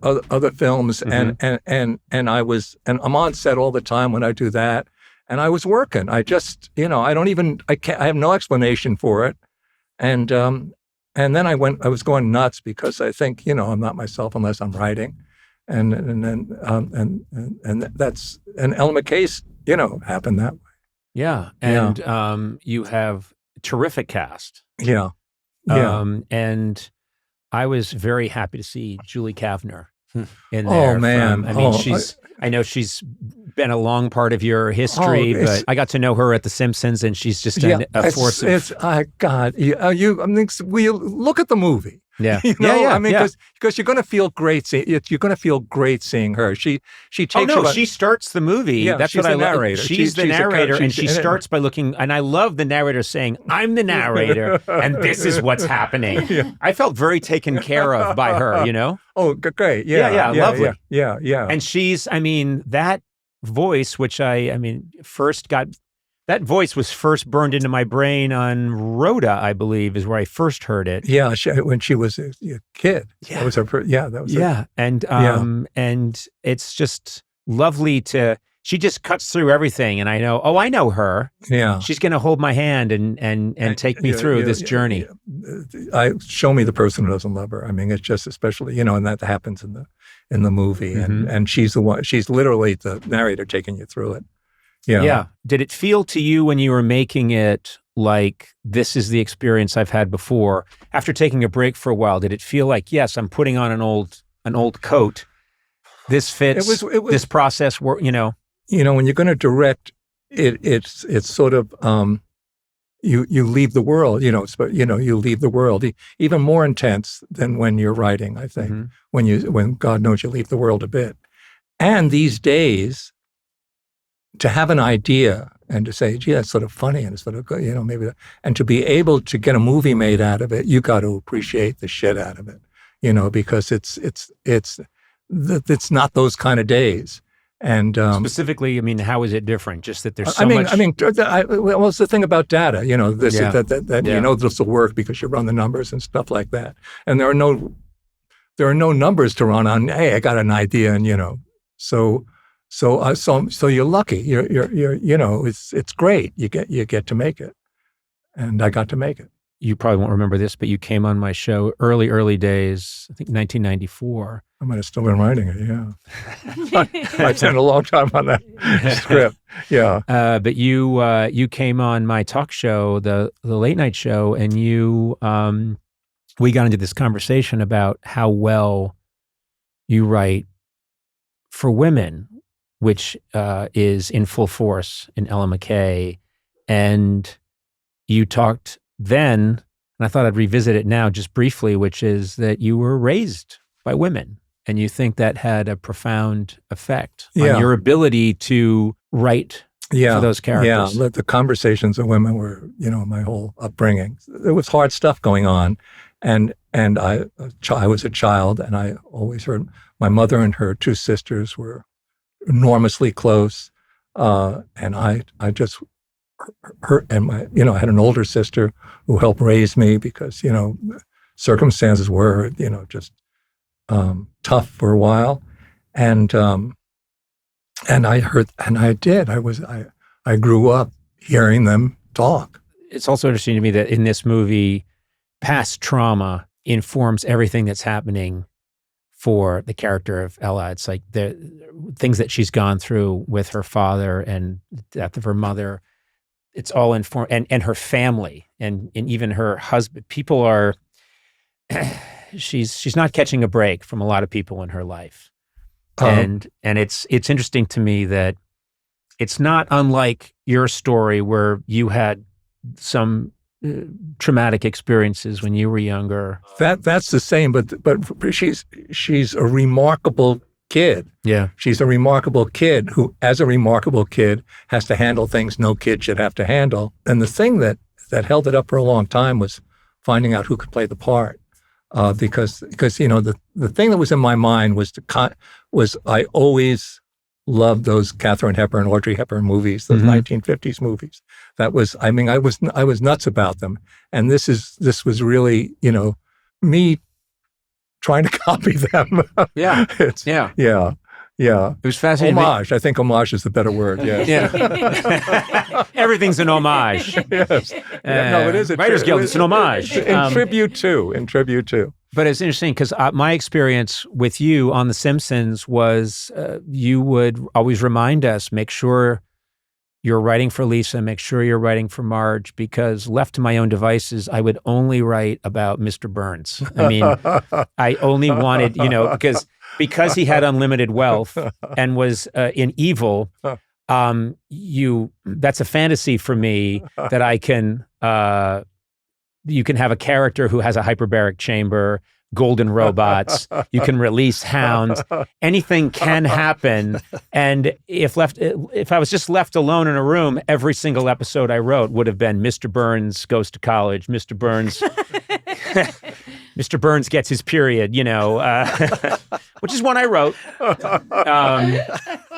films and I'm on set all the time when I do that. And I was working. I just, I have no explanation for it. And then I was going nuts because I think, I'm not myself unless I'm writing. And that's, and Ella McCay's, happened that way. Yeah. And you have a terrific cast. Yeah. And I was very happy to see Julie Kavner in there. Oh, man. I know she's been a long part of your history, but I got to know her at The Simpsons, and she's just a force of... God, we look at the movie. Yeah, because you're going to feel great. You're going to feel great seeing her. She takes. She starts the movie. Yeah, that's she's what I the love. narrator. She's the narrator, and she starts by looking. And I love the narrator saying, "I'm the narrator, and this is what's happening." Yeah. I felt very taken care of by her. Oh, great. Yeah, lovely. Yeah. And she's, that voice, which that voice was first burned into my brain on Rhoda, I believe, is where I first heard it. Yeah, when she was a kid. Yeah. That was her. Yeah, that was. Yeah, and it's just lovely she just cuts through everything, and I know her. Yeah, she's going to hold my hand and take me through this journey. Show me the person who doesn't love her. It's just especially and that happens in the movie, and she's the one. She's literally the narrator taking you through it. Yeah. Yeah. Did it feel to you when you were making it like this is the experience I've had before? After taking a break for a while, did it feel like, yes, I'm putting on an old coat. This fits. It was this process. When you're going to direct, it's sort of you leave the world. You leave the world even more intense than when you're writing. I think when God knows you leave the world a bit, and these days. To have an idea and to say, gee, that's sort of funny, and it's sort of, maybe, and to be able to get a movie made out of it, you got to appreciate the shit out of it, because it's not those kind of days. And specifically, I mean, how is it different? Just that there's so much. Well, it's the thing about data. This Yeah. this will work because you run the numbers and stuff like that. And there are no numbers to run on. Hey, I got an idea, and so you're lucky. It's great. You get to make it, and I got to make it. You probably won't remember this, but you came on my show early days, I think 1994. I might have still been writing it, yeah. I spent a long time on that script, yeah. But you came on my talk show, the late night show, and we got into this conversation about how well you write for women, which is in full force in Ella McCay. And you talked then, and I thought I'd revisit it now just briefly, which is that you were raised by women. And you think that had a profound effect on your ability to write for those characters. Yeah, the conversations of women were, my whole upbringing. There was hard stuff going on. And I was a child, and I always heard my mother and her two sisters were enormously close. And I just heard, and I had an older sister who helped raise me because, circumstances were, just tough for a while, and I heard, and I did. I grew up hearing them talk. It's also interesting to me that in this movie, past trauma informs everything that's happening for the character of Ella. It's like the things that she's gone through with her father and the death of her mother. It's all informed, and her family, and even her husband. People are. She's not catching a break from a lot of people in her life, and it's interesting to me that it's not unlike your story where you had some traumatic experiences when you were younger. That's the same, but she's a remarkable kid. Yeah, she's a remarkable kid who, as a remarkable kid, has to handle things no kid should have to handle. And the thing that held it up for a long time was finding out who could play the part. Because the thing that was in my mind was I always loved those Katharine Hepburn, Audrey Hepburn movies, those 1950s movies. That was, I was nuts about them, and this was really me trying to copy them. Yeah, yeah. It was fascinating. Homage. I think homage is the better word. Yes. Yeah. Everything's an homage. Yes. No, it is. Writers Guild. It's an homage. In tribute to. But it's interesting because my experience with you on The Simpsons was you would always remind us, make sure you're writing for Lisa, make sure you're writing for Marge, because left to my own devices, I would only write about Mr. Burns. I mean, I only wanted, because he had unlimited wealth and was in evil, that's a fantasy for me that I can, you can have a character who has a hyperbaric chamber, golden robots, you can release hounds, anything can happen. And if I was just left alone in a room, every single episode I wrote would have been Mr. Burns goes to college, Mr. Burns Mr. Burns gets his period, which is one I wrote,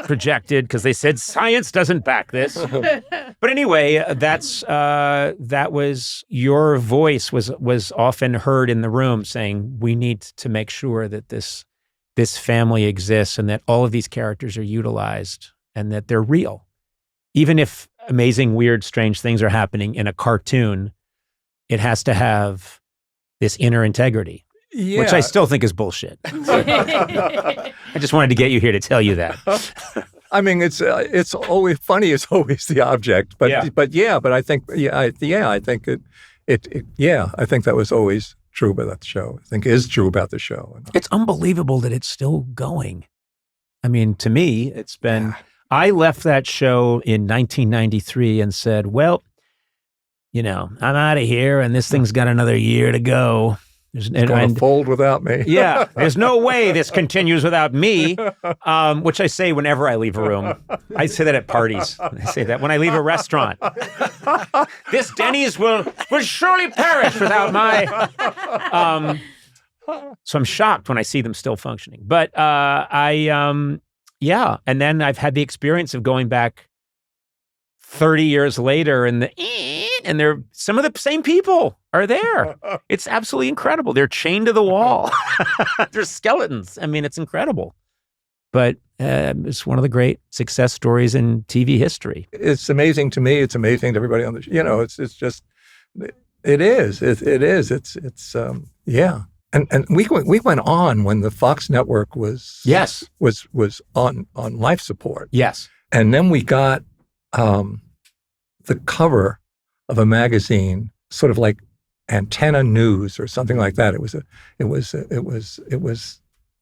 projected because they said science doesn't back this. But anyway, that was your voice was often heard in the room saying we need to make sure that this family exists and that all of these characters are utilized and that they're real, even if amazing, weird, strange things are happening in a cartoon. It has to have this inner integrity, which I still think is bullshit. I just wanted to get you here to tell you that. I mean, it's always funny is always the object, but I think I think I think that was always true about the show. I think is true about the show. It's unbelievable that it's still going. I mean, to me, it's been. I left that show in 1993 and said, well, I'm out of here and this thing's got another year to go. It's going to fold without me. Yeah, there's no way this continues without me, which I say whenever I leave a room. I say that at parties. I say that when I leave a restaurant. This Denny's will surely perish without my... So I'm shocked when I see them still functioning. But yeah. And then I've had the experience of going back 30 years later and they're some of the same people are there. It's absolutely incredible. They're chained to the wall. They're skeletons. I mean, it's incredible. But it's one of the great success stories in TV history. It's amazing to me. It's amazing to everybody on the show. You know, it's just, it is. It's yeah. And we went on when the Fox network was on life support. Yes. And then we got the cover of a magazine, sort of like Antenna News or something like that. It was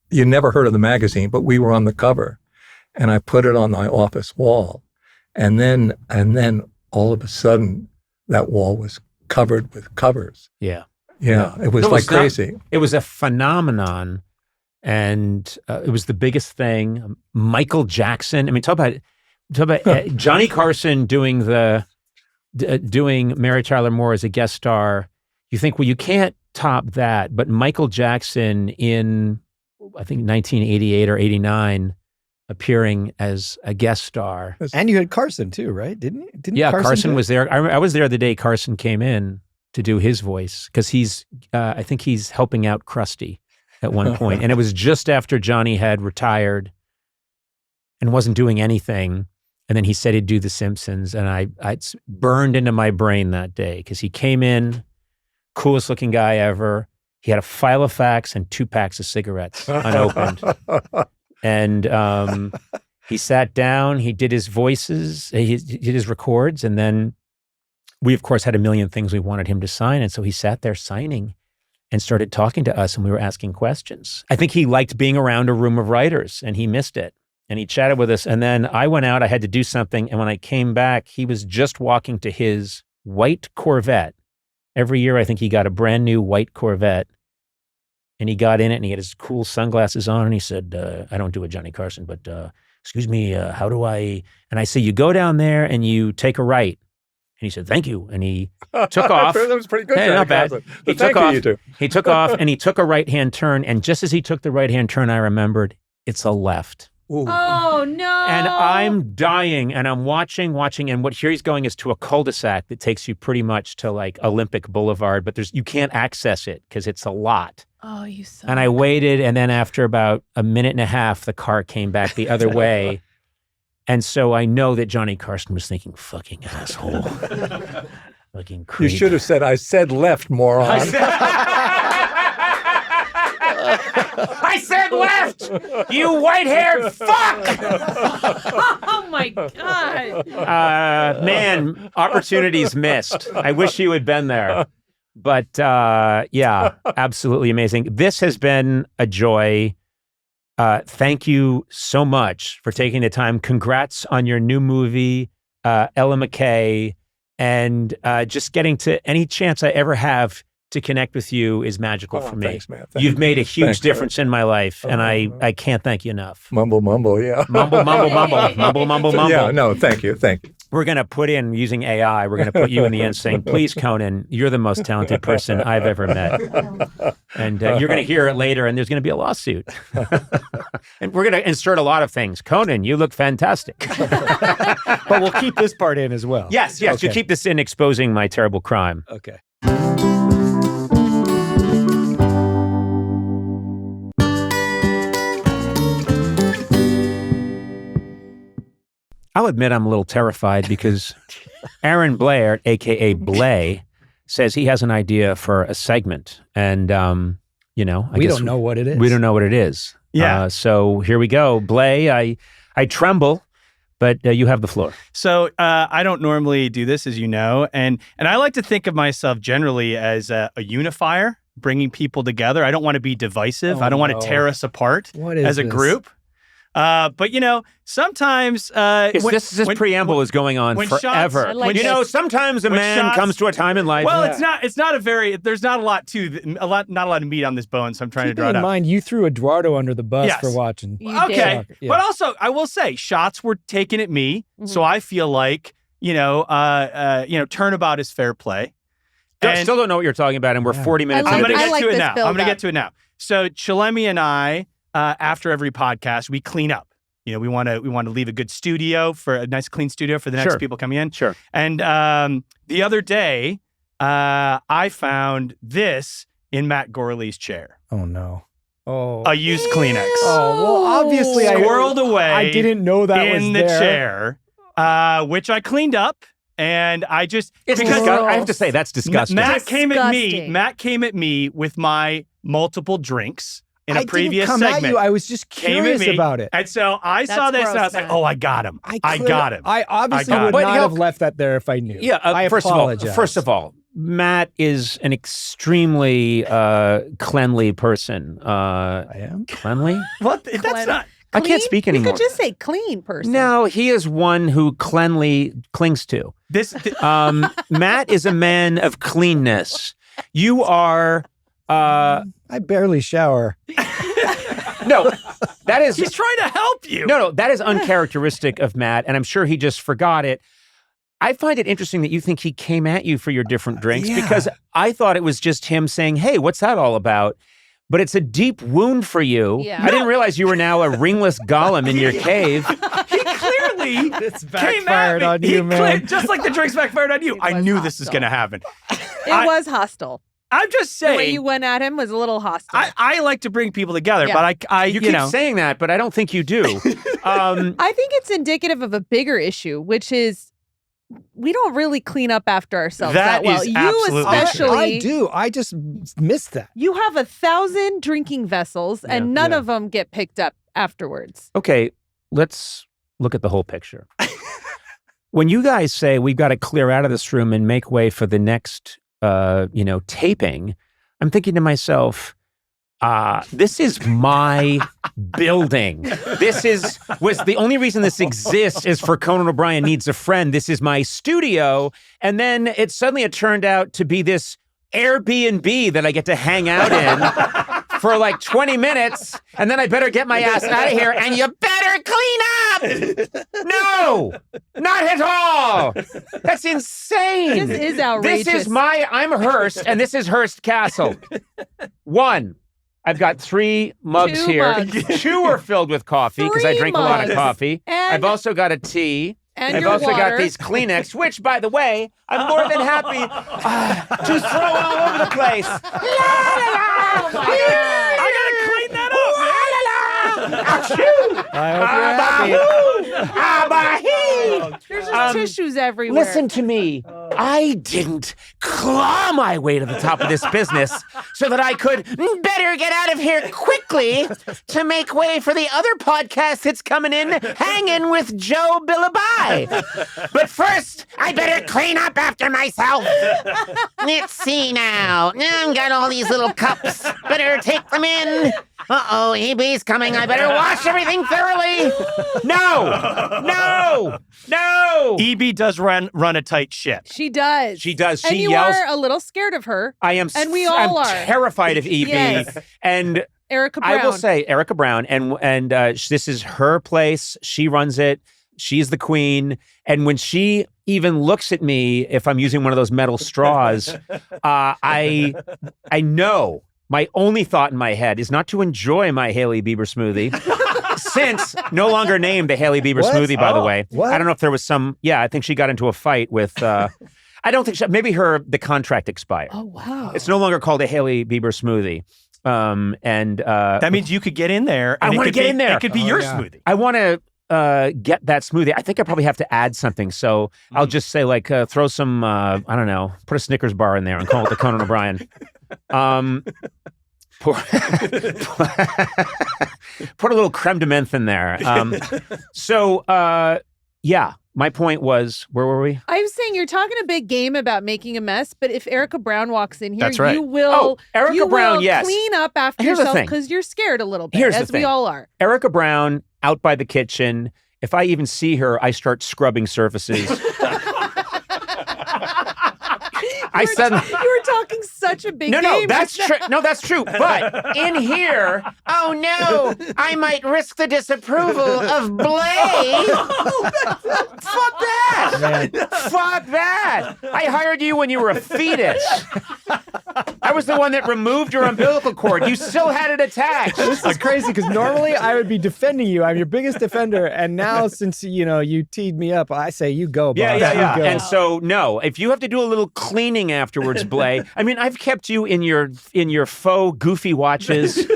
you never heard of the magazine, but we were on the cover, and I put it on my office wall, and then all of a sudden that wall was covered with covers. Yeah. Yeah, it was crazy. It was a phenomenon, and it was the biggest thing. Michael Jackson. I mean, talk about Johnny Carson doing Mary Tyler Moore as a guest star. You think, well, you can't top that. But Michael Jackson in, I think, 1988 or 89, appearing as a guest star. And you had Carson too, right? Didn't you? Yeah, Carson was there. I was there the day Carson came in to do his voice, because I think he's helping out Krusty at one point. And it was just after Johnny had retired and wasn't doing anything. And then he said he'd do The Simpsons. And it's burned into my brain that day, because he came in, coolest looking guy ever. He had a file of fax and 2 packs of cigarettes unopened. And he sat down, he did his voices, he did his records, and then we, of course, had a million things we wanted him to sign. And so he sat there signing and started talking to us, and we were asking questions. I think he liked being around a room of writers, and he missed it. And he chatted with us. And then I went out, I had to do something. And when I came back, he was just walking to his white Corvette. Every year, I think he got a brand new white Corvette. And he got in it, and he had his cool sunglasses on. And he said, I don't do a Johnny Carson, but excuse me, how do I? And I say, you go down there and you take a right. And he said, thank you. And he took off. That was pretty good. Hey, not bad. He took off. You took off, and he took a right-hand turn. And just as he took the right-hand turn, I remembered, it's a left. Ooh. Oh, no. And I'm dying, and I'm watching, and what here he's going is to a cul-de-sac that takes you pretty much to like Olympic Boulevard, but you can't access it because it's a lot. Oh, you suck. And I waited, and then after about a minute and a half, the car came back the other way. And so I know that Johnny Carson was thinking, fucking asshole. Fucking creep. You should have said, I said left, moron. I said left! You white-haired fuck! Oh, my God. Man, opportunities missed. I wish you had been there. But yeah, absolutely amazing. This has been a joy. Thank you so much for taking the time. Congrats on your new movie, Ella McCay. And just getting to any chance I ever have to connect with you is magical for me. Thanks, man. You've made a huge difference in my life, and I can't thank you enough. Mumble, yeah. Mumble. Mumble. Yeah, no, thank you. We're going to put in, using AI, we're going to put you in the end saying, please, Conan, you're the most talented person I've ever met. And you're going to hear it later, and there's going to be a lawsuit. And we're going to insert a lot of things. Conan, you look fantastic. But we'll keep this part in as well. Yes, okay. You keep this in, exposing my terrible crime. Okay. I'll admit I'm a little terrified because Aaron Bleyaert, a.k.a. Bley, says he has an idea for a segment. And, you know, we don't know what it is. We don't know what it is. Yeah. So here we go. Bley, I tremble, but you have the floor. So I don't normally do this, as you know. And I like to think of myself generally as a unifier, bringing people together. I don't want to be divisive. I don't want to tear us apart as a group. But sometimes this preamble is going on forever. Sometimes a man comes to a time in life. Well, it's not a very. There's not a lot not a lot of meat on this bone, so I'm trying to draw it out. Keep in mind, you threw Eduardo under the bus for watching. Okay, yeah. But also I will say shots were taken at me, so I feel like turnabout is fair play. I still don't know what you're talking about, and we're 40 minutes into I'm going to this. get to it now. I'm going to get to it now. So Chillemi and I, after every podcast, we clean up. We want to leave a good studio for a nice clean studio for the next people coming in. Sure. And the other day, I found this in Matt Gourley's chair. Oh no. Oh. A used Kleenex. Oh well, obviously squirreled away. I didn't know that in was the there. chair, which I cleaned up. And I just I have to say that's disgusting. Matt came at me with my multiple drinks in a previous didn't come segment. At you. I was just curious about it. And so I saw this and I was like, oh, I got him. I got him. I obviously would not have left that there if I knew. Yeah, I apologize. First of all, Matt is an extremely cleanly person. I am? Cleanly? What? That's not... I can't speak anymore. You could just say clean person. No, he is one who cleanly clings to. Matt is a man of cleanness. You are... I barely shower. No, that is... He's trying to help you. No, that is uncharacteristic of Matt, and I'm sure he just forgot it. I find it interesting that you think he came at you for your different drinks because I thought it was just him saying, hey, what's that all about? But it's a deep wound for you. Yeah. I didn't realize you were now a ringless golem in your cave. He clearly backfired on you, man. Just like the drinks backfired on you. I knew this was going to happen. It was hostile. I'm just saying. The way you went at him was a little hostile. I like to bring people together, but you keep saying that, but I don't think you do. I think it's indicative of a bigger issue, which is we don't really clean up after ourselves that well. You especially. I do. I just missed that. You have 1,000 drinking vessels, and none of them get picked up afterwards. Okay, let's look at the whole picture. When you guys say we've got to clear out of this room and make way for the next, taping, I'm thinking to myself, this is my building. Was the only reason this exists is for Conan O'Brien Needs a Friend. This is my studio. And then it turned out to be this Airbnb that I get to hang out in for like 20 minutes. And then I better get my ass out of here and you better clean up. No, not at all. That's insane. This is outrageous. I'm Hearst and this is Hearst Castle. 1. I've got 3 mugs 2 here. mugs. 2 are filled with coffee because I drink a lot of coffee. And I've also got a tea. And I've also got these Kleenex, which, by the way, I'm more than happy to throw all over the place. I gotta clean that up, man. There's just tissues everywhere. Listen to me. I didn't claw my way to the top of this business so that I could better get out of here quickly to make way for the other podcast that's coming in, Hanging with Joe Billaby. But first, I better clean up after myself. Let's see now. I've got all these little cups. Better take them in. Uh-oh, EB's coming. I better wash everything thoroughly. No. EB does run a tight ship. She does. She does. And she you yells. are a little scared of her. I am. And we all are. Terrified of EB. Yes. And Erica Brown. I will say Erica Brown, and this is her place. She runs it. She's the queen. And when she even looks at me, if I'm using one of those metal straws, I know my only thought in my head is not to enjoy my Hailey Bieber smoothie. Since no longer named the Hailey Bieber smoothie, by the way. What? I don't know if there was some. Yeah, I think she got into a fight with. I don't think maybe the contract expired. Oh wow! It's no longer called a Hailey Bieber smoothie. That means you could get in there. And I want to get in there. It could be your smoothie. I want to get that smoothie. I think I probably have to add something. So I'll just say throw some. I don't know. Put a Snickers bar in there and call it the Conan O'Brien. Put a little creme de menthe in there. Yeah, my point was, where were we? I was saying you're talking a big game about making a mess, but if Erica Brown walks in here, That's right. you will, Erica Brown, yes. clean up after Here's the yourself thing. because you're scared a little bit, Here's the as we thing. all are. Erica Brown out by the kitchen. If I even see her, I start scrubbing surfaces. You were talking such a big game. No, that's true. No, that's true. But in here, oh no, I might risk the disapproval of Bley. Fuck that. Fuck that. I hired you when you were a fetus. I was the one that removed your umbilical cord. You still had it attached. This is crazy because normally I would be defending you. I'm your biggest defender. And now since, you teed me up, I say you go, boss. Yeah. You go. And so, no, if you have to do a little cleaning afterwards, Bley, I mean, I've kept you in your faux goofy watches.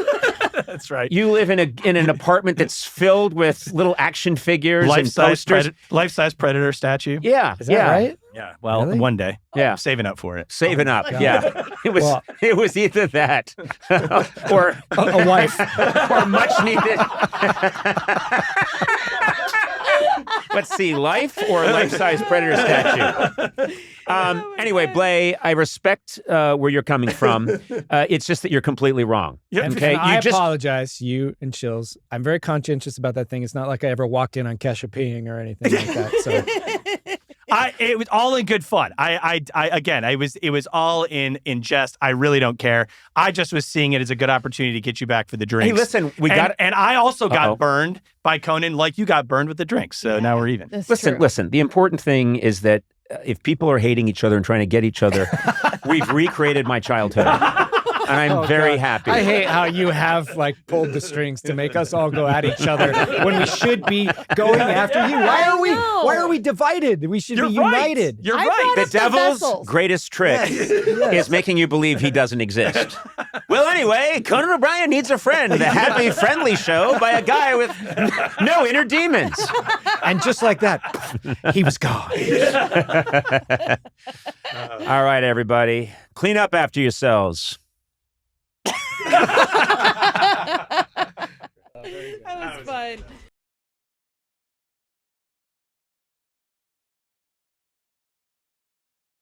That's right. You live in an apartment that's filled with little action figures and posters. Life-size Predator statue. Yeah. Is that right? Yeah. Well, Really? one day. Yeah. I'm saving up for it. Saving up. God. Yeah. It was either that or A wife. or much needed. Let's see, life or life-size Predator statue. Anyway, Bley, I respect where you're coming from. It's just that you're completely wrong. Yep. Okay, And I apologize, you and Chills. I'm very conscientious about that thing. It's not like I ever walked in on Kesha peeing or anything like that. So It was all in good fun. It was all in jest. I really don't care. I just was seeing it as a good opportunity to get you back for the drinks. Hey, listen, and I also Uh-oh. got burned by Conan like you got burned with the drinks. So now we're even. That's Listen, true. listen. The important thing is that if people are hating each other and trying to get each other, we've recreated my childhood. And I'm very happy. I hate how you have pulled the strings to make us all go at each other when we should be going after you. Why are we divided? We should be united. You're I right. brought The up the devil's vessels. greatest trick is making you believe he doesn't exist. Well, anyway, Conan O'Brien Needs a Friend, the happy, friendly show by a guy with no inner demons. And just like that, he was gone. All right, everybody, clean up after yourselves.